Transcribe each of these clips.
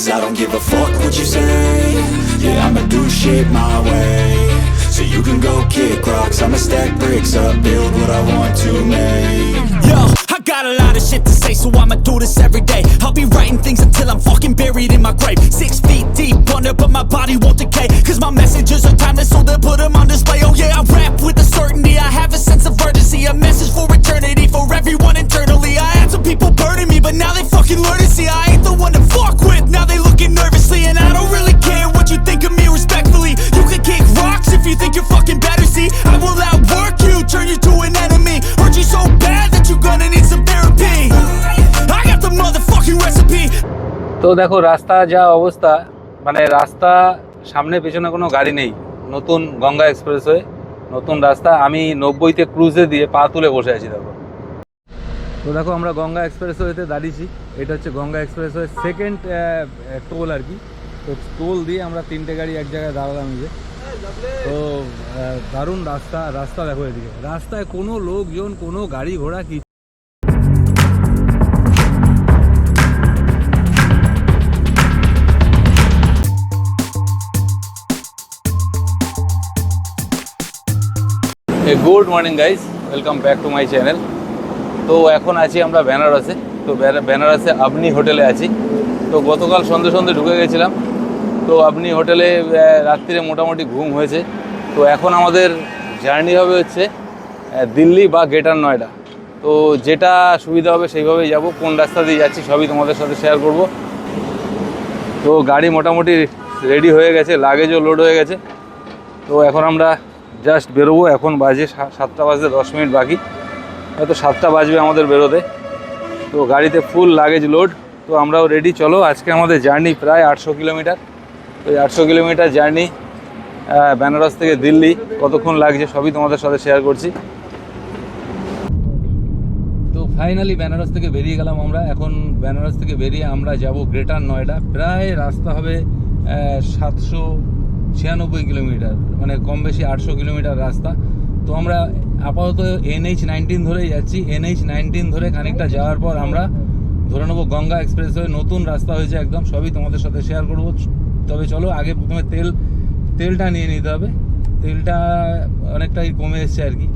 cause I don't give a fuck what you say. Yeah, I'ma do shit my way. So you can go kick rocks, I'ma stack bricks up, build what I want to make. Yo, I got a lot of shit to say, so I'ma do this every day. I'll be writing things until I'm fucking buried in my grave. 6 feet deep under, but my body won't decay. Cause my messages are timeless, so they'll put them on display. Oh yeah, I rap with a certainty, I have a sense of urgency. A message for eternity, for everyone internally. I had some people burning me, but now they fucking learn to see I ain't the one to fuck with, now they looking nervously. And I don't really care what you think of me respectfully. You can kick rocks if you think you're fucking better, see. I will outwork you, turn you to an enemy. Hurt you so bad that you're gonna need some therapy. I got the motherfucking recipe. তো দেখো রাস্তা যা অবস্থা, মানে রাস্তা সামনে পেছনে কোনো গাড়ি নেই। নতুন গঙ্গা এক্সপ্রেসওয়ে, নতুন রাস্তা। আমি 90-তে ক্রুজে দিয়ে পা তুলে বসে আছি। দেখো তো দেখো আমরা গঙ্গা এক্সপ্রেসওয়েতে দাঁড়িয়েছি। এটা হচ্ছে গঙ্গা এক্সপ্রেসওয়ে সেকেন্ড টোল আর কি। তো টোল দিয়ে আমরা 3টে গাড়ি এক জায়গায় দাঁড়ালাম। যে তো দারুণ রাস্তা। রাস্তা দেখো এদিকে, রাস্তায় কোনো লোকজন, কোনো গাড়ি ঘোড়া কি। Good morning guys, welcome back to my channel. তো এখন আছি আমরা বেনারসে। তো বেনারসে আবনি হোটেলে আছি। তো গতকাল সন্ধে ঢুকে গেছিলাম। তো আবনি হোটেলে রাত্রিরে মোটামুটি ঘুম হয়েছে। তো এখন আমাদের জার্নি হবে হচ্ছে দিল্লি বা গ্রেটার নয়ডা। তো যেটা সুবিধা হবে সেইভাবেই যাব। কোন রাস্তা দিয়ে যাচ্ছি সবই তোমাদের সাথে শেয়ার করব। তো গাড়ি মোটামুটি রেডি হয়ে গেছে, লাগেজও লোড হয়ে গেছে। তো এখন আমরা জাস্ট বেরোবো। এখন বাজে 7টা বাজতে 10 মিনিট বাকি, হয়তো 7টা বাজবে আমাদের বেরোতে। তো গাড়িতে ফুল লাগেজ লোড। তো আমরাও রেডি। চলো, আজকে আমাদের জার্নি প্রায় 800 কিলোমিটার। তো এই 800 কিলোমিটার জার্নি বেনারস থেকে দিল্লি কতক্ষণ লাগছে সবই তোমাদের সাথে শেয়ার করছি। তো ফাইনালি বেনারস থেকে বেরিয়ে গেলাম আমরা। এখন বেনারস থেকে বেরিয়ে আমরা যাব গ্রেটার নয়ডা। প্রায় রাস্তা হবে 796 কিলোমিটার, মানে কম বেশি 800 কিলোমিটার রাস্তা। তো আমরা আপাতত NH-19 ধরেই যাচ্ছি। NH-19 ধরে খানিকটা যাওয়ার পর আমরা ধরে নেবো গঙ্গা এক্সপ্রেসওয়ে। নতুন রাস্তা হয়েছে একদম, সবই তোমাদের সাথে শেয়ার করবো। তবে চলো, আগে প্রথমে তেলটা নিয়ে নিতে হবে। তেলটা অনেকটাই কমে এসছে আর কি।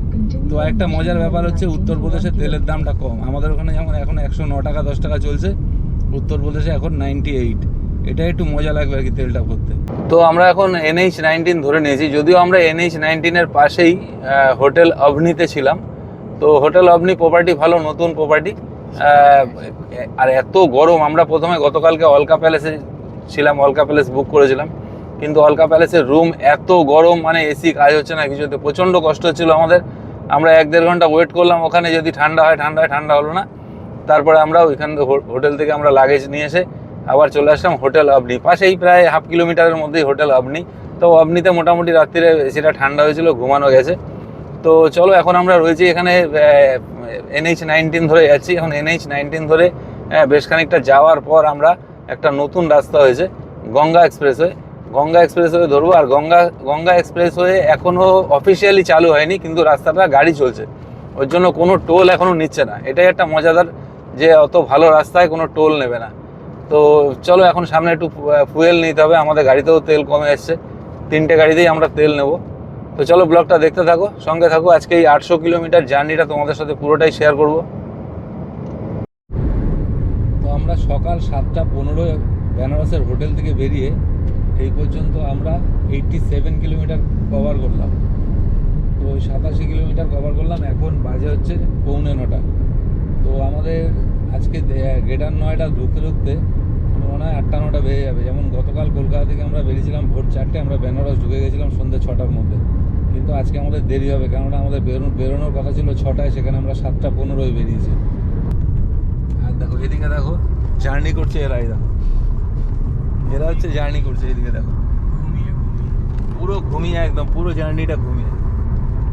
তো একটা মজার ব্যাপার হচ্ছে উত্তরপ্রদেশে তেলের দামটা কম। আমাদের ওখানে যেমন এখন 109 টাকা 10 টাকা চলছে, উত্তরপ্রদেশে এখন 98। এটা একটু মজা লাগবে আর কি তেলটা ভরতে। তো আমরা এখন NH-19 ধরে নিয়েছি, যদিও আমরা NH-19-এর পাশেই হোটেল অবনিতে ছিলাম। তো হোটেল অবনি প্রপার্টি ভালো, নতুন প্রপার্টি। আর এত গরম, আমরা প্রথমে গতকালকে অলকা প্যালেসে ছিলাম, অলকা প্যালেস বুক করেছিলাম। কিন্তু অলকা প্যালেসের রুম এত গরম, মানে এসি কাজ হচ্ছে না কিছুতে। প্রচণ্ড কষ্ট হচ্ছিলো আমাদের। আমরা 1-1.5 ঘন্টা ওয়েট করলাম ওখানে, যদি ঠান্ডা হয় ঠান্ডা হলো না। তারপরে আমরা ওইখান হোটেল থেকে আমরা লাগেজ নিয়ে এসে আবার চলে আসলাম হোটেল অবনি। পাশেই প্রায় 1/2 কিলোমিটারের মধ্যেই হোটেল অবনি। তো অবনিতে মোটামুটি রাত্রিরে সেটা ঠান্ডা হয়েছিল, ঘুমানো গেছে। তো চলো, এখন আমরা রয়েছি এখানে NH-19 ধরে যাচ্ছি। এখন NH-19 ধরে বেশ খানিকটা যাওয়ার পর আমরা একটা নতুন রাস্তা হয়েছে গঙ্গা এক্সপ্রেসওয়ে। গঙ্গা এক্সপ্রেসওয়ে ধরবো। আর গঙ্গা এক্সপ্রেসওয়ে এখনও অফিসিয়ালি চালু হয়নি, কিন্তু রাস্তাটা গাড়ি চলছে, ওর জন্য কোনো টোল এখনও নিচ্ছে না। এটাই একটা মজাদার, যে অত ভালো রাস্তায় কোনো টোল নেবে না। তো চলো, এখন সামনে একটু ফুয়েল নিতে হবে। আমাদের গাড়িতেও তেল কমে এসছে, 3টে গাড়িতেই আমরা তেল নেব। তো চলো, ব্লগটা দেখতে থাকো, সঙ্গে থাকো। আজকে এই 800 কিলোমিটার জার্নিটা তোমাদের সাথে পুরোটাই শেয়ার করব। তো আমরা সকাল 7টা 15 বেনারসের হোটেল থেকে বেরিয়ে এই পর্যন্ত আমরা 87 কিলোমিটার কভার করলাম। তো 87 কিলোমিটার কভার করলাম। এখন বাজে হচ্ছে 8:45। তো আমাদের আজকে গ্রেটার নয়ডা ঢুকতে মনে হয় 8টা-9টা বেজে যাবে। যেমন গতকাল কলকাতা থেকে আমরা বেরিয়েছিলাম ভোর 4টে, আমরা বেনারস ঢুকে গেছিলাম সন্ধ্যে 6টার মধ্যে। কিন্তু আজকে আমাদের দেরি হবে, কেননা আমাদের বেরোনোর কথা ছিল 6টায়, সেখানে আমরা 7টা 15 বেরিয়েছি। আর দেখো এদিকে, দেখো জার্নি করছে এরাই। দেখো এরা হচ্ছে জার্নি করছে। এদিকে দেখো, পুরো ঘুমিয়ে, একদম পুরো জার্নিটা ঘুমিয়ে,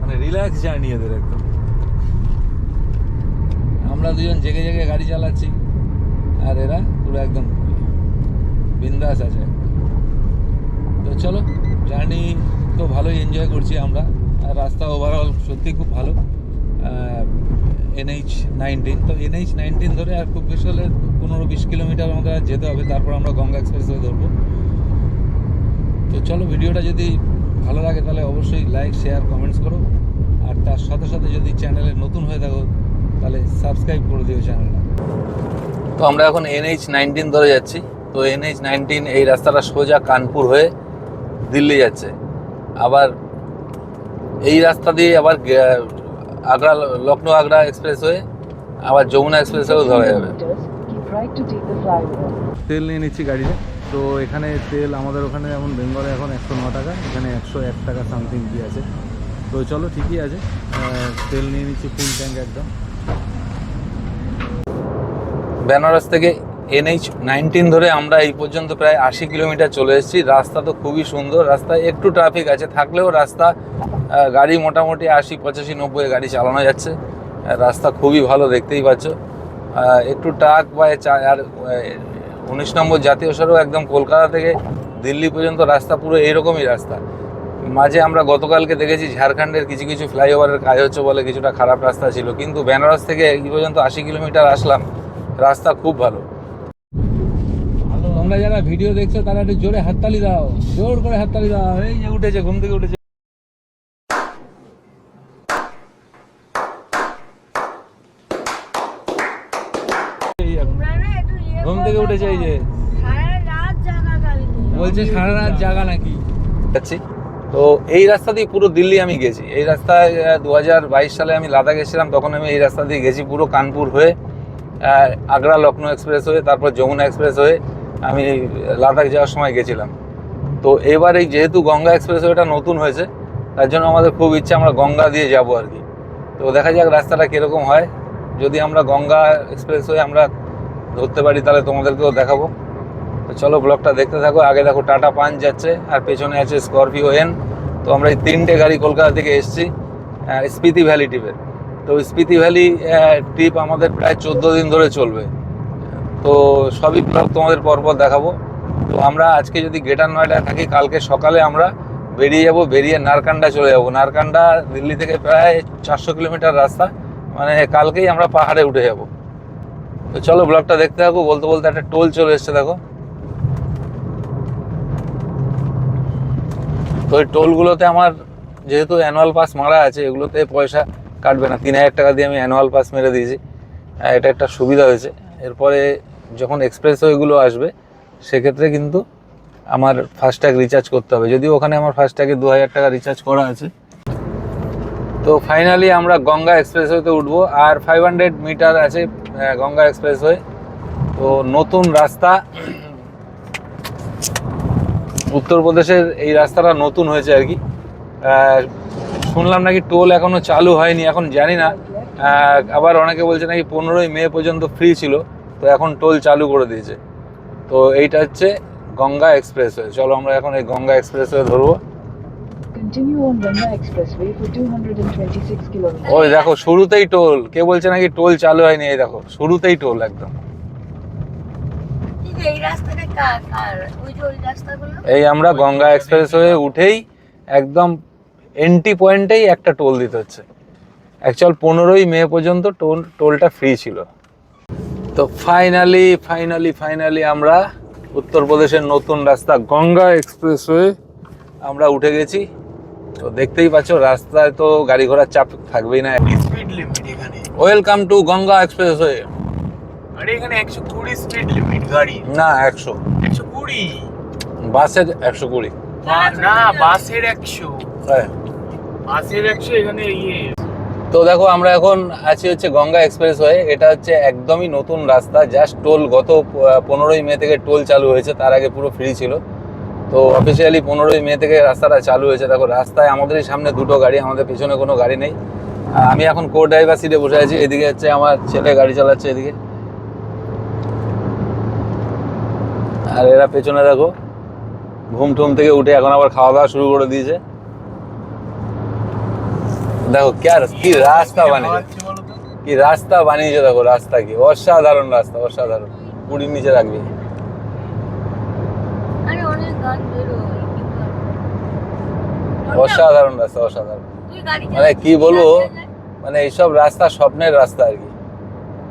মানে রিল্যাক্স জার্নি এদের একদম। আমরা দুজন জেগে গাড়ি চালাচ্ছি, আর এরা পুরো একদম বিন্দাস আছে। তো চলো, জার্নি তো ভালোই এনজয় করছি আমরা। আর রাস্তা ওভারঅল সত্যি খুব ভালো। NH-19। তো NH-19 ধরে আর খুব বেশি হলে 15-20 কিলোমিটার আমাদের আর যেতে হবে, তারপর আমরা গঙ্গা এক্সপ্রেসওয়ে ধরবো। তো চলো, ভিডিওটা যদি ভালো লাগে তাহলে অবশ্যই লাইক, শেয়ার, কমেন্টস করো। আর তার সাথে সাথে যদি চ্যানেলে নতুন হয়ে থাকো তাহলে সাবস্ক্রাইব করে দিও চ্যানেলটা। তো আমরা এখন NH-19 ধরে যাচ্ছি। তো NH-19 এই রাস্তাটা সোজা কানপুর হয়ে দিল্লি যাচ্ছে। আবার এই রাস্তা দিয়ে আবার আগ্রা, লখনৌ আগ্রা এক্সপ্রেসওয়ে, আবার যমুনা এক্সপ্রেসওয়েও ধরা যাবে। তেল নিয়ে নিচ্ছি গাড়িতে। তো এখানে তেল আমাদের ওখানে যেমন বেঙ্গলে এখন 109 টাকা, এখানে 101 টাকা সামথিং কি আছে। তো চলো, ঠিকই আছে, তেল নিয়ে নিচ্ছি ফুল ট্যাঙ্ক একদম। বেনারস থেকে NH-19 ধরে আমরা এই পর্যন্ত প্রায় 80 কিলোমিটার চলে এসেছি। রাস্তা তো খুবই সুন্দর, রাস্তায় একটু ট্রাফিক আছে, থাকলেও রাস্তা গাড়ি মোটামুটি 80, 85, 90 গাড়ি চালানো যাচ্ছে। রাস্তা খুবই ভালো, দেখতেই পাচ্ছ। একটু ট্রাক বা আর 19 নম্বর জাতীয় সড়ক একদম কলকাতা থেকে দিল্লি পর্যন্ত রাস্তা পুরো এইরকমই রাস্তা। মাঝে আমরা গতকালকে দেখেছি ঝাড়খণ্ডের কিছু কিছু ফ্লাইওভারের কাজ হচ্ছে বলে কিছুটা খারাপ রাস্তা ছিল, কিন্তু বেনারস থেকে এই পর্যন্ত 80 কিলোমিটার আসলাম, রাস্তা খুব ভালো। তোমরা যারা ভিডিও দেখছো তারা একটু জোরে হাততালি দাও, জোর করে হাততালি দাও। এই যে উঠেছে, ঘুম থেকে উঠেছে, ঘুম থেকে উঠেছে, এই যে বলছে সারা রাত জাগা নাকি। যাচ্ছি তো এই রাস্তা দিয়ে পুরো দিল্লি আমি গেছি। এই রাস্তায় 2022 সালে আমি লাদাখ এসেছিলাম, তখন আমি এই রাস্তা দিয়ে গেছি পুরো কানপুর হয়ে, আগ্রা লখনৌ এক্সপ্রেস হয়ে, তারপর যমুনা এক্সপ্রেস হয়ে আমি লাদাখ যাওয়ার সময় গেছিলাম। তো এবার এই যেহেতু গঙ্গা এক্সপ্রেসওয়েটা নতুন হয়েছে, তার জন্য আমাদের খুব ইচ্ছা আমরা গঙ্গা দিয়ে যাব আর কি। তো দেখা যাক রাস্তাটা কীরকম হয়। যদি আমরা গঙ্গা এক্সপ্রেসওয়ে আমরা ধরতে পারি তাহলে তোমাদেরকেও দেখাবো। তো চলো, ব্লগটা দেখতে থাকো। আগে দেখো টাটা পাঞ্চ যাচ্ছে আর পেছনে আছে স্করপিও এন। তো আমরা এই 3টে গাড়ি কলকাতা থেকে এসেছি স্পিতি ভ্যালি ট্রিপের। তো স্পিতি ভ্যালি ট্রিপ আমাদের প্রায় 14 দিন ধরে চলবে। তো সবই ব্লগ তোমাদের পরপর দেখাবো। তো আমরা আজকে যদি গ্রেটার নয়ডায় থাকি, কালকে সকালে আমরা বেরিয়ে যাব, বেরিয়ে নারকান্ডা চলে যাব। নারকান্ডা দিল্লি থেকে প্রায় 400 কিলোমিটার রাস্তা, মানে কালকেই আমরা পাহাড়ে উঠে যাব। তো চলো, ব্লগটা দেখতে থাকো। বলতে বলতে একটা টোল চলে এসছে, দেখো। তো এই টোলগুলোতে আমার যেহেতু অ্যানুয়াল পাস মারা আছে, এগুলোতে পয়সা কাটবে না। 3000 টাকা দিয়ে আমি অ্যানুয়াল পাস মেরে দিয়েছি। এটা একটা সুবিধা হয়েছে। এরপরে যখন এক্সপ্রেসওয়েগুলো আসবে সেক্ষেত্রে কিন্তু আমার ফাস্ট্যাগ রিচার্জ করতে হবে, যদিও ওখানে আমার ফাস্ট্যাগে 2000 টাকা রিচার্জ করা আছে। তো ফাইনালি আমরা গঙ্গা এক্সপ্রেসওয়েতে উঠবো, আর 500 মিটার আছে গঙ্গা এক্সপ্রেসওয়ে। তো নতুন রাস্তা, উত্তরপ্রদেশের এই রাস্তাটা নতুন হয়েছে আর কি। শুনলাম নাকি টোল এখনও চালু হয়নি, এখন জানি না। আবার অনেকে বলছে নাকি 15ই মে পর্যন্ত ফ্রি ছিল, তো এখন টোল চালু করে দিয়েছে। তো এইটা হচ্ছে গঙ্গা এক্সপ্রেসওয়ে। চলো আমরা এখন এই গঙ্গা এক্সপ্রেসওয়ে ধরবো। ওই দেখো শুরুতেই টোল, কে বলছে নাকি টোল চালু হয়নি, এই দেখো শুরুতেই টোল একদম। এই আমরা গঙ্গা এক্সপ্রেসওয়ে উঠেই একদম এন্ট্রি পয়েন্টেই একটা টোল দিতে হচ্ছে। অ্যাকচুয়াল 15ই মে পর্যন্ত টোলটা ফ্রি ছিল। তো ফাইনালি আমরা উত্তরপ্রদেশের নতুন রাস্তা গঙ্গা এক্সপ্রেসওয়ে আমরা উঠে গেছি। তো দেখতেই পাচ্ছ রাস্তায় তো গাড়ি ঘোড়ার চাপ থাকবেই না। স্পিড লিমিট এখানে। Welcome to Ganga expressway. আরে এখানে 120 স্পিড লিমিট গাড়ি। না 100। 120 বাসের 120। না বাসের 100। হ্যাঁ বাসের 100 এখানে ইয়ে। তো দেখো আমরা এখন আছি হচ্ছে গঙ্গা এক্সপ্রেসওয়ে। এটা হচ্ছে একদমই নতুন রাস্তা, জাস্ট টোল গত 15ই মে থেকে টোল চালু হয়েছে, তার আগে পুরো ফ্রি ছিল। তো অফিসিয়ালি 15ই মে থেকে রাস্তাটা চালু হয়েছে। দেখো রাস্তায় আমাদেরই সামনে দুটো গাড়ি, আমাদের পিছনে কোনো গাড়ি নেই। আমি এখন কো ড্রাইভার সিটে বসে আছি, এদিকে হচ্ছে আমার ছেলে গাড়ি চালাচ্ছে এদিকে, আর এরা পেছনে দেখো ঘুম টুম থেকে উঠে এখন আবার খাওয়া দাওয়া শুরু করে দিয়েছে। দেখো কি রাস্তা বানিয়েছে, কি রাস্তা বানিয়েছে, দেখো রাস্তা কি অসাধারণ রাস্তা, অসাধারণ। পুরীর নিচে রাখবি। অসাধারণ রাস্তা, অসাধারণ। মানে কি বলবো, মানে এইসব রাস্তা স্বপ্নের রাস্তা আর কি।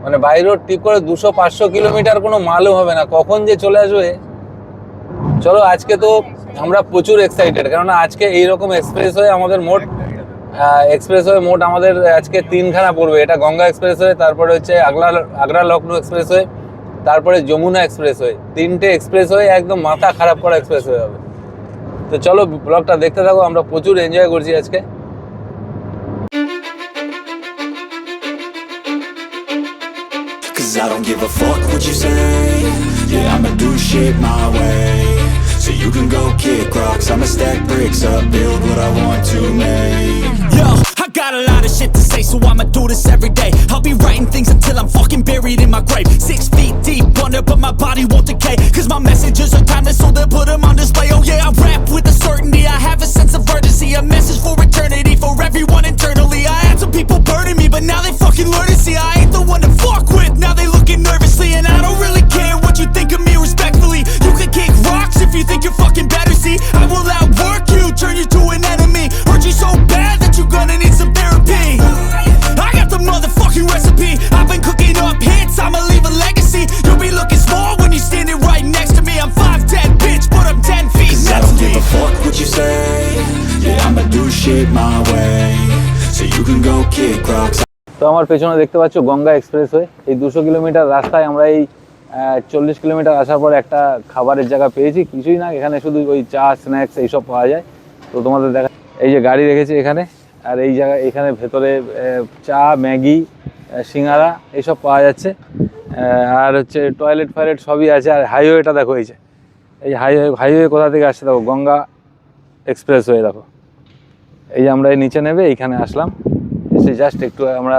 মানে বাই রোড ঠিক করে 200-500 কিলোমিটার কোনো মালুম হবে না কখন যে চলে আসবে। চলো আজকে তো আমরা প্রচুর এক্সাইটেড, কেননা আজকে এইরকম এক্সপ্রেসওয়ে আমাদের মোট আমাদের আজকে 3খানা পড়বে। এটা গঙ্গা এক্সপ্রেসওয়ে, তারপরে হচ্ছে আগ্রা লখনৌ এক্সপ্রেসওয়ে, তারপরে যমুনা এক্সপ্রেসওয়ে। 3টে এক্সপ্রেসওয়ে একদম মাথা খারাপ করা এক্সপ্রেসওয়ে হবে। তো চলো ব্লগটা দেখতে থাকো, আমরা প্রচুর এনজয় করছি আজকে। Cause I don't give a fuck what you say. Yeah, I'ma do shit my way. So you can go kick rocks, I'ma stack bricks up, build what I want to make. Yo, I got a lot of shit to say, so I'ma do this every day. I'll be writing things until I'm fucking buried in my grave. 6 feet deep under, but my body won't decay. Cause my messages are timeless, so they'll put them on display. Oh yeah, I rap with a certainty, I have a sense of urgency. A message for eternity, for everyone internally. I had some people burning me, but now they fucking learn to see I ain't the one to fuck with, now they looking nervously. And I don't really care what you think of me respectfully. You can kick rocks if you think you're fucking better, see. I will outwork you, turn you to an enemy. Hurt you so bad that you're gonna need some therapy. I got the motherfucking recipe, I've been cooking up hits, I'ma leave a legacy. You'll be looking small when you're standing right next to me. I'm 5'10", bitch, but I'm 10 feet Cause I next don't to me. give a fuck what you say. Yeah, I'ma do shit my way. So you can go kick rocks. তো আমার পেছনে দেখতে পাচ্ছ Ganga expressway. এই 200 kilometre রাস্তায় আমরা এই 40 kilometre আসার পর একটা খাবারের জায়গা পেয়েছি। কিছুই না, এখানে শুধু ওই চা স্ন্যাক্স এইসব পাওয়া যায়। তো তোমাদের দেখা, এই যে গাড়ি রেখেছে এখানে, আর এই জায়গায় এখানে ভেতরে চা, ম্যাগি, সিঙ্গারা এইসব পাওয়া যাচ্ছে। আর হচ্ছে টয়লেট ফয়লেট সবই আছে। আর হাইওয়েটা দেখো, এই হাইওয়ে কোথা থেকে আসছে দেখো, গঙ্গা এক্সপ্রেসওয়ে দেখো। এই যে আমরা এই নিচে নেবে এইখানে আসলাম, এসে জাস্ট একটু আমরা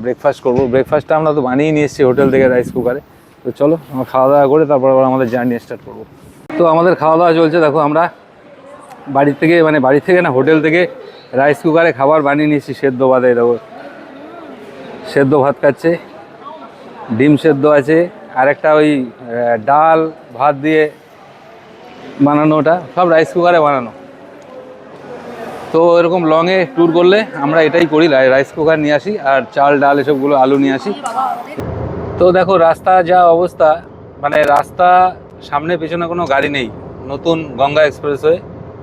ব্রেকফাস্ট করবো। ব্রেকফাস্টটা আমরা তো বানিয়ে নিয়ে এসেছি হোটেল থেকে রাইস কুকারে। তো চলো আমরা খাওয়া দাওয়া করে তারপর আবার আমাদের জার্নি স্টার্ট করবো। তো আমাদের খাওয়া দাওয়া চলছে দেখো, আমরা বাড়ি থেকে না, হোটেল থেকে রাইস কুকারে খাবার বানিয়ে নিয়েছি সেদ্ধ ভাত। এই দেখো সেদ্ধ ভাত খাচ্ছে, ডিম সেদ্ধ আছে, আর একটা ওই ডাল ভাত দিয়ে বানানো, ওটা সব রাইস কুকারে বানানো। তো এরকম লংয়ে ট্যুর করলে আমরা এটাই করি, রাইস কুকার নিয়ে আসি আর চাল ডাল এসবগুলো আলু নিয়ে আসি। তো দেখো রাস্তা যা অবস্থা, মানে রাস্তা সামনে পেছনে কোনো গাড়ি নেই। নতুন গঙ্গা এক্সপ্রেসওয়ে,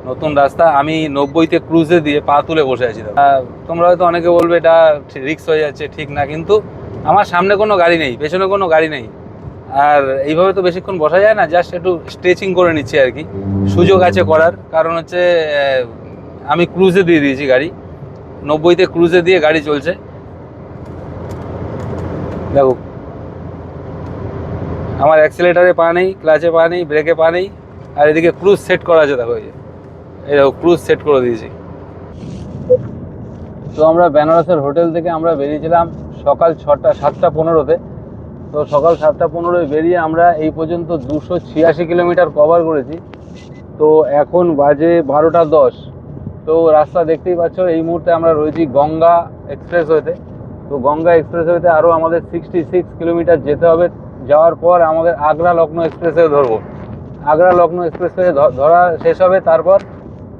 নতুন রাস্তা। আমি 90-তে ক্রুজে দিয়ে পা তুলে বসে আছি। তোমরা হয়তো অনেকে বলবে এটা রিস্ক হয়ে যাচ্ছে, ঠিক না, কিন্তু আমার সামনে কোনো গাড়ি নেই, পেছনে কোনো গাড়ি নেই। আর এইভাবে তো বেশিক্ষণ বসা যায় না, জাস্ট একটু স্ট্রেচিং করে নিচ্ছি আর কি। সুযোগ আছে করার, কারণ হচ্ছে আমি ক্রুজে দিয়ে দিয়েছি গাড়ি, 90-তে ক্রুজে দিয়ে গাড়ি চলছে। দেখো আমার অ্যাক্সিলেটারে পা নেই, ক্লাচে পা নেই, ব্রেকে পা নেই, আর এদিকে ক্রুজ সেট করা আছে। দেখো এই দেখো ক্রুজ সেট করে দিয়েছি। তো আমরা বেনারসের হোটেল থেকে আমরা বেরিয়েছিলাম সকাল 7টা 15-তে। তো সকাল 7টা 15-এ বেরিয়ে আমরা এই পর্যন্ত 286 কিলোমিটার কভার করেছি। তো এখন বাজে 12টা 10। তো রাস্তা দেখতেই পাচ্ছ, এই মুহূর্তে আমরা রয়েছি গঙ্গা এক্সপ্রেসওয়েতে। তো গঙ্গা এক্সপ্রেসওয়েতে আরও আমাদের 66 কিলোমিটার যেতে হবে। যাওয়ার পর আমাদের আগ্রা লখনৌ এক্সপ্রেসওয়ে ধরবো। আগ্রা লখনৌ এক্সপ্রেসওয়ে ধরা শেষ হবে, তারপর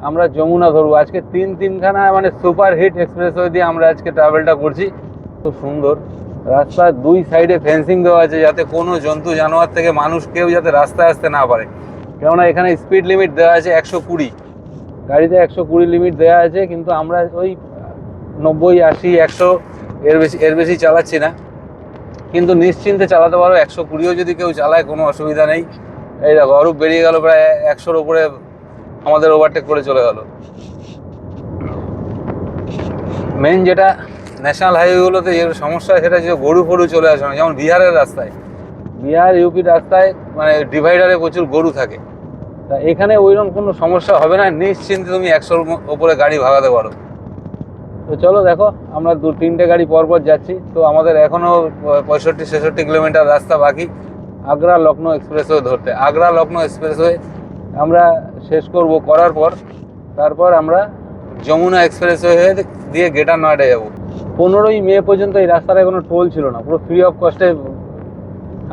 আমরা যমুনা ধরবো। আজকে তিনখানা মানে সুপার হিট এক্সপ্রেসওয়ে দিয়ে আমরা আজকে ট্রাভেলটা করছি। খুব সুন্দর রাস্তার দুই সাইডে ফেন্সিং দেওয়া আছে, যাতে কোনো জন্তু জানোয়ার থেকে মানুষ কেউ যাতে রাস্তায় আসতে না পারে। কেননা এখানে স্পিড লিমিট দেওয়া আছে 120, গাড়িতে 120 লিমিট দেওয়া আছে, কিন্তু আমরা ওই 90, 80, 100 এর বেশি চালাচ্ছি না। কিন্তু নিশ্চিন্তে চালাতে পারো, 120ও যদি কেউ চালায় কোনো অসুবিধা নেই। এই দেখো অরূপ বেরিয়ে গেল, প্রায় 100-র উপরে আমাদের ওভারটেক করে চলে গেল। মেন যেটা ন্যাশনাল হাইওয়েগুলোতে যে সমস্যা, সেটা যে গরু ফরু চলে আসে না। যেমন বিহারের রাস্তায়, বিহার ইউপির রাস্তায় মানে ডিভাইডারে প্রচুর গরু থাকে। তা এখানে ওইরকম কোনো সমস্যা হবে না, নিশ্চিন্তে তুমি 100-র ওপরে গাড়ি ভাগাতে পারো। তো চলো দেখো, আমরা 2-3টে গাড়ি পরপর যাচ্ছি। তো আমাদের এখনও 65-66 কিলোমিটার রাস্তা বাকি আগ্রা লখনৌ এক্সপ্রেসওয়ে ধরতে। আগ্রা লখনৌ এক্সপ্রেসওয়ে আমরা শেষ করার পর তারপর আমরা যমুনা এক্সপ্রেসওয়ে দিয়ে গ্রেটার নয়ডা যাবো। 15ই মে পর্যন্ত এই রাস্তাটায় কোনো টোল ছিল না, পুরো ফ্রি অফ কস্টে।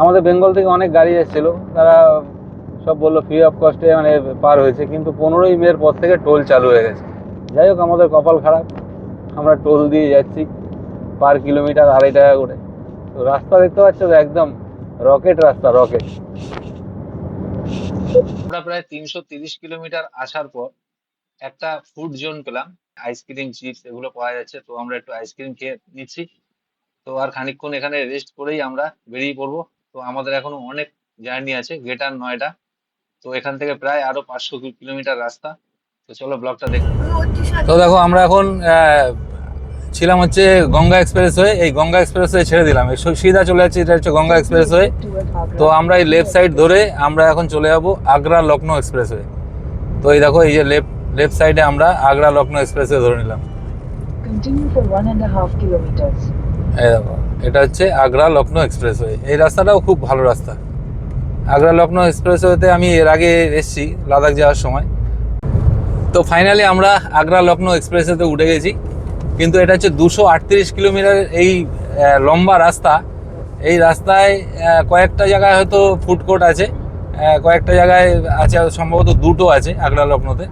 আমাদের বেঙ্গল থেকে অনেক গাড়ি এসেছিলো, তারা সব বললো ফ্রি অফ কস্টে মানে পার হয়েছে, কিন্তু 15ই মের পর থেকে টোল চালু হয়ে গেছে। যাই হোক, আমাদের কপাল খারাপ, আমরা টোল দিয়ে যাচ্ছি। পার কিলোমিটার 2.5 টাকা করে। তো রাস্তা দেখতে পাচ্ছ তো একদম রকেট রাস্তা, রকেট। আমরা প্রায় 330 কিলোমিটার আসার পর একটা ফুড জোন পেলাম, আইসক্রিম চিপস এগুলো পাওয়া যাচ্ছে, তো আমরা একটু আইসক্রিম খেয়ে নিচ্ছি। তো আর খানিকক্ষণ এখানে রেস্ট করেই আমরা বেরিয়ে পড়বো। তো আমাদের এখনো অনেক জার্নি আছে, গ্রেটার নয়ডা। তো এখান থেকে প্রায় আরো 500 কিলোমিটার রাস্তা। তো চলো ব্লগটা দেখো। তো দেখো আমরা এখন ছিলাম হচ্ছে গঙ্গা এক্সপ্রেসওয়ে। এই গঙ্গা এক্সপ্রেসওয়ে ছেড়ে দিলাম, এই সিধা চলে যাচ্ছে, এটা হচ্ছে গঙ্গা এক্সপ্রেসওয়ে। তো আমরা এই লেফট সাইড ধরে আমরা এখন চলে যাবো আগ্রা লখনৌ এক্সপ্রেসওয়ে। তো এই দেখো, এই যে লেফট সাইডে আমরা আগ্রা লখনৌ এক্সপ্রেসওয়ে ধরে নিলাম। Continue for 1.5 kilometers. এই দেখো, এটা হচ্ছে আগ্রা লখনৌ এক্সপ্রেসওয়ে। এই রাস্তাটাও খুব ভালো রাস্তা। আগ্রা লখনৌ এক্সপ্রেসওয়েতে আমি এর আগে এসেছি লাদাখ যাওয়ার সময়। তো ফাইনালি আমরা আগ্রা লখনৌ এক্সপ্রেসওয়েতে উঠে গেছি। কিন্তু এটা হচ্ছে 238 কিলোমিটার এই লম্বা রাস্তা। এই রাস্তায় কয়েকটা জায়গায় হয়তো ফুড কোর্ট আছে, কয়েকটা জায়গায় আছে, সম্ভবত দুটো আছে আগ্রা লখনৌতে।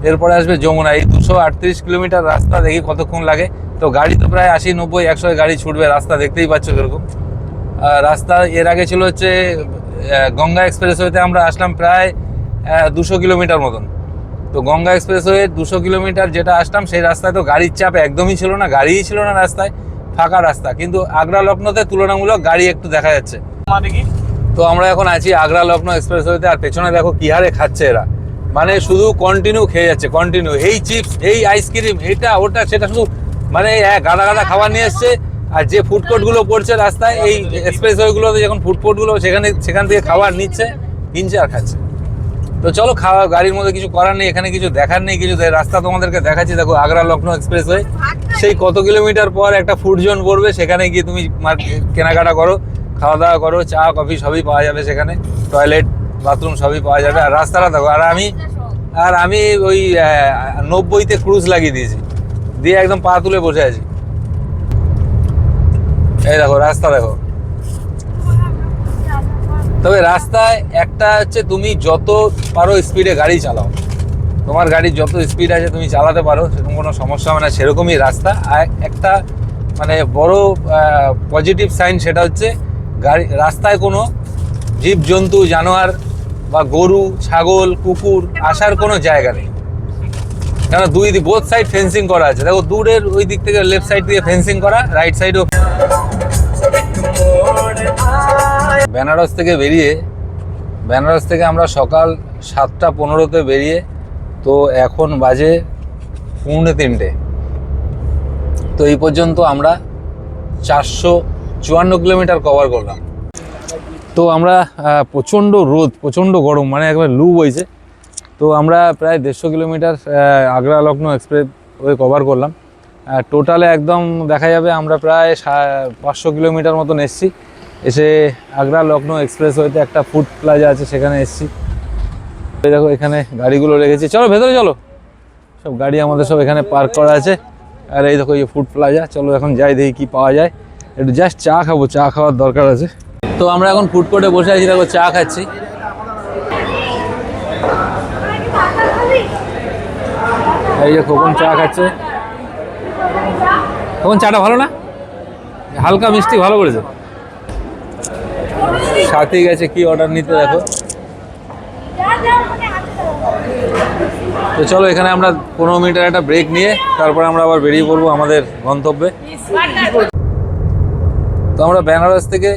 এরপরে আসবে যমুনা। এই 238 কিলোমিটার রাস্তা দেখি কতক্ষণ লাগে। তো গাড়ি তো প্রায় 80, 90, 100 গাড়ি ছুটবে, রাস্তা দেখতেই পাচ্ছ কিরকম রাস্তা। এর আগে ছিল হচ্ছে গঙ্গা এক্সপ্রেসওয়েতে আমরা আসলাম প্রায় 200 কিলোমিটার মতন। তো গঙ্গা এক্সপ্রেসওয়ে 200 কিলোমিটার যেটা আসলাম, সেই রাস্তায় তো গাড়ির চাপ একদমই ছিল না, গাড়িই ছিল না রাস্তায়, ফাঁকা রাস্তা। কিন্তু আগ্রা লখনৌতে তুলনামূলক গাড়ি একটু দেখা যাচ্ছে। তো আমরা এখন আছি আগ্রা লখনৌ এক্সপ্রেসওয়েতে, আর পেছনে দেখো কি হারে খাচ্ছে এরা, মানে শুধু কন্টিনিউ খেয়ে যাচ্ছে, কন্টিনিউ। এই চিপস, এই আইসক্রিম, এটা ওটা সেটা, শুধু মানে গাদা গাদা খাবার নিয়ে এসছে। আর যে ফুড কোর্টগুলো পড়ছে রাস্তায়, এই এক্সপ্রেসওয়েগুলোতে যখন ফুড কোর্টগুলো, সেখান থেকে খাবার নিচ্ছে, কিনছে আর খাচ্ছে। তো চলো, খাওয়া গাড়ির মধ্যে কিছু করার নেই, এখানে কিছু দেখার নেই, কিছু রাস্তা তোমাদেরকে দেখাচ্ছি। দেখো আগ্রা লখনৌ এক্সপ্রেসওয়ে, সেই কত কিলোমিটার পর একটা ফুড জোন পড়বে, সেখানে গিয়ে তুমি কেনাকাটা করো, খাওয়া দাওয়া করো, চা কফি সবই পাওয়া যাবে সেখানে, টয়লেট বাথরুম সবই পাওয়া যাবে। আর রাস্তাটা দেখো, আর আমি ওই 90-তে ক্রুজ লাগিয়ে দিয়েছি, দিয়ে একদম পা তুলে বসে আছি। এই দেখো রাস্তা দেখো। তবে রাস্তায় একটা হচ্ছে, তুমি যত পারো স্পিডে গাড়ি চালাও, তোমার গাড়ির যত স্পিড আছে তুমি চালাতে পারো, সেরকম কোনো সমস্যা হবে না, সেরকমই রাস্তা। আর একটা মানে বড় পজিটিভ সাইন, সেটা হচ্ছে রাস্তায় কোনো জীবজন্তু, জানোয়ার বা গরু, ছাগল, কুকুর আসার কোনো জায়গা নেই। কেন বোথ সাইড ফেন্সিং করা আছে। দেখো দূরের ওই দিক থেকে লেফট সাইড দিয়ে ফেন্সিং করা, রাইট সাইডও। বেনারস থেকে আমরা সকাল 7:15-তে বেরিয়ে, তো এখন বাজে 2:45। তো এই পর্যন্ত আমরা 454 কিলোমিটার কভার করলাম। তো আমরা প্রচণ্ড রোদ, প্রচণ্ড গরম, মানে একবার লু বইছে। তো আমরা প্রায় 150 kilometre Agra Lucknow expressway cover করলাম। টোটালে একদম দেখা যাবে আমরা প্রায় 500 কিলোমিটার মতন এসছি। এসে আগ্রা লখনৌ এক্সপ্রেসওয়েতে একটা ফুড প্লাজা আছে, সেখানে এসছি। দেখো এখানে গাড়িগুলো রেখেছি, চলো ভেতরে চলো। সব গাড়ি আমাদের সব এখানে পার্ক করা আছে। আর এই দেখো এই ফুড প্লাজা, চলো এখন যাই দেখি কি পাওয়া যায়। একটু জাস্ট চা খাবো, চা খাওয়ার দরকার আছে। তো আমরা এখন ফুড কোর্টে বসে আছি, দেখো চা খাচ্ছি। এই যে খোকন চা খাচ্ছে। খোকন চাটা ভালো না? হালকা মিষ্টি, ভালো করেছে। সাথে গেছে কি অর্ডার নিতে, দেখো। তো চলো এখানে আমরা 15 মিনিটের একটা ব্রেক নিয়ে তারপরে আমরা আবার বেরিয়ে পড়বো আমাদের গন্তব্যে। তো আমরা বেনারস থেকে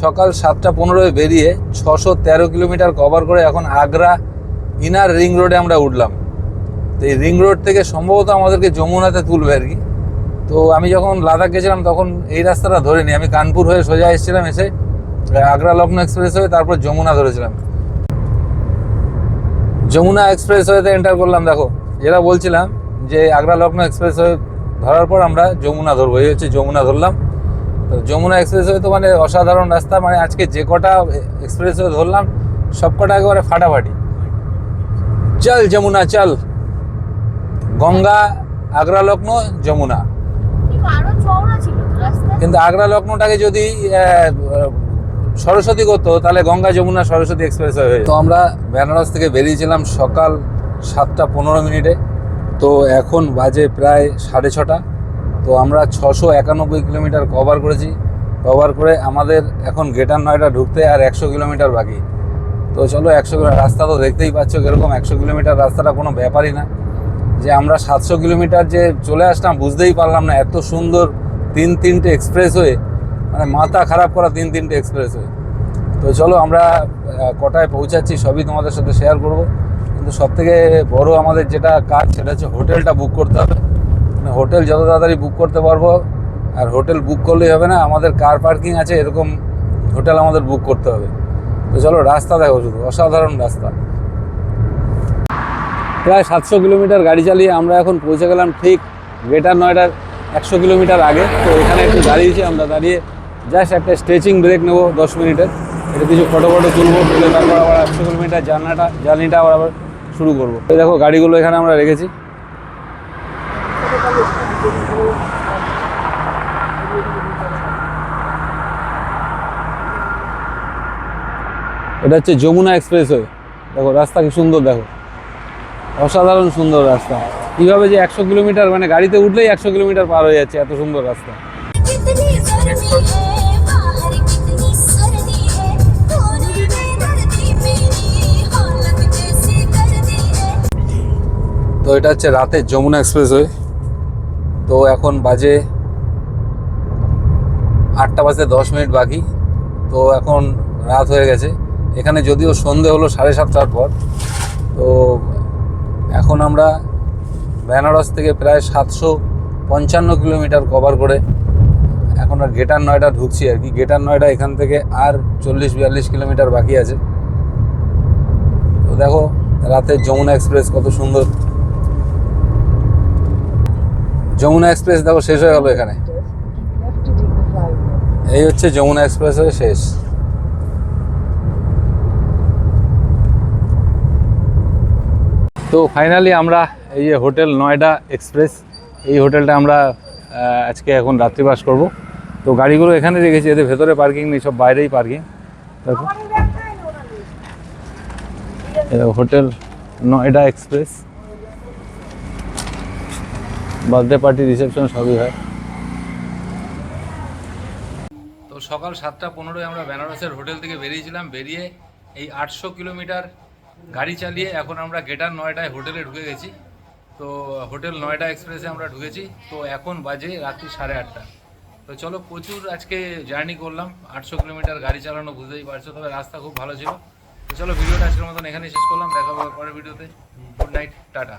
সকাল 7:15 বেরিয়ে 613 কিলোমিটার কভার করে এখন আগ্রা ইনার রিং রোডে আমরা উঠলাম। তো এই রিং রোড থেকে সম্ভবত আমাদেরকে যমুনাতে তুলবে আর কি। তো আমি যখন লাদাখ গেছিলাম তখন এই রাস্তাটা ধরিনি, আমি কানপুর হয়ে সোজা এসেছিলাম, এসে আগ্রা লখনৌ এক্সপ্রেসওয়ে, তারপর যমুনা ধরেছিলাম। যমুনা এক্সপ্রেসওয়েতে এন্টার করলাম। দেখো যেটা বলছিলাম যে আগ্রা লখনৌ এক্সপ্রেসওয়ে ধরার পর আমরা যমুনা ধরবো, এই হচ্ছে যমুনা ধরলাম। তো যমুনা এক্সপ্রেসওয়ে তো মানে অসাধারণ রাস্তা, মানে আজকে যে কটা এক্সপ্রেসওয়ে ধরলাম সব কটা একেবারে ফাটাফাটি। চল যমুনা চল, গঙ্গা, আগ্রা লখনৌ, যমুনা। কিন্তু আগ্রা লখনৌটাকে যদি সরস্বতী করতো তাহলে গঙ্গা, যমুনা, সরস্বতী এক্সপ্রেসওয়ে হয়ে। তো আমরা বেনারস থেকে বেরিয়েছিলাম সকাল 7:15। তো এখন বাজে প্রায় 6:30। তো আমরা 691 কিলোমিটার কভার করেছি। কভার করে আমাদের এখন গ্রেটার নয়ডা ঢুকতে আর 100 কিলোমিটার বাকি। তো চলো 100 রাস্তা তো দেখতেই পাচ্ছ কীরকম, 100 কিলোমিটার রাস্তাটা কোনো ব্যাপারই না। যে আমরা 700 কিলোমিটার যে চলে আসলাম বুঝতেই পারলাম না, এত সুন্দর তিনটে এক্সপ্রেসওয়ে, মানে মাথা খারাপ করা তিনটে এক্সপ্রেসওয়ে। তো চলো আমরা কটায় পৌঁছাচ্ছি সবই তোমাদের সাথে শেয়ার করব। কিন্তু সবথেকে বড় আমাদের যেটা কাজ সেটা হচ্ছে হোটেলটা বুক করতে হবে। মানে হোটেল যত তাড়াতাড়ি বুক করতে পারবো, আর হোটেল বুক করলেই হবে না, আমাদের কার পার্কিং আছে এরকম হোটেল আমাদের বুক করতে হবে। তো চলো রাস্তা দেখো, শুধু অসাধারণ রাস্তা। প্রায় 700 কিলোমিটার গাড়ি চালিয়ে আমরা এখন পৌঁছে গেলাম ঠিক গ্রেটার নয়ডার 100 কিলোমিটার আগে। তো এখানে একটু দাঁড়িয়েছি, আমরা দাঁড়িয়ে জাস্ট একটা স্ট্রেচিং ব্রেক নেবো 10 মিনিটের, এটা কিছু ফটো তুলবো, তুলে তারপর আবার 100 কিলোমিটার জার্নিটা আবার শুরু করবো। এই দেখো গাড়িগুলো এখানে আমরা রেখেছি। এটা হচ্ছে যমুনা এক্সপ্রেসওয়ে। দেখো রাস্তা কি সুন্দর, দেখো অসাধারণ সুন্দর রাস্তা। কীভাবে যে 100 কিলোমিটার, মানে গাড়িতে উঠলেই 100 কিলোমিটার পার হয়ে যাচ্ছে, এত সুন্দর রাস্তা। তো এটা হচ্ছে রাতের যমুনা এক্সপ্রেসওয়ে। তো এখন বাজে 8টা বাজতে 10 মিনিট বাকি। তো এখন রাত হয়ে গেছে। এখানে যদিও সন্ধে হলো 7:30টার পর। তো এখন আমরা বেনারস থেকে প্রায় 755 কিলোমিটার কভার করে এখন আর গ্রেটার নয়ডা ঢুকছি আর কি। গ্রেটার নয়ডা এখান থেকে আর 40-42 কিলোমিটার বাকি আছে। তো দেখো রাতের যমুনা এক্সপ্রেস কত সুন্দর। যমুনা এক্সপ্রেস দেখো শেষ হয়ে গেল এখানে। Left to take the flyover. এই হচ্ছে যমুনা এক্সপ্রেস হয়ে শেষ। তো ফাইনালি আমরা এই যে হোটেল নয়ডা এক্সপ্রেস, এই হোটেলটা আমরা আজকে এখন রাত্রিবাস করব। তো গাড়িগুলো এখানে রেখেছি, এদের ভেতরে পার্কিং নেই, সব বাইরেই পার্কিং। দেখো hotel Noida express, birthday party, reception সবই হয়। তো সকাল 7:15 আমরা বেনারসের হোটেল থেকে বেরিয়েছিলাম। বেরিয়ে এই 800 কিলোমিটার গাড়ি চালিয়ে এখন আমরা গ্রেটার নয়ডায় হোটেলে ঢুকে গেছি। তো হোটেল নয়ডা এক্সপ্রেসে আমরা ঢুকেছি। তো এখন বাজে রাত্রি 8:30। তো চলো প্রচুর আজকে জার্নি করলাম, 800 কিলোমিটার গাড়ি চালানো বুঝতেই পারছো, তবে রাস্তা খুব ভালো ছিল। তো চলো ভিডিওটা আজকের মতন এখানেই শেষ করলাম, দেখা হবে পরের ভিডিওতে। Good night, tata.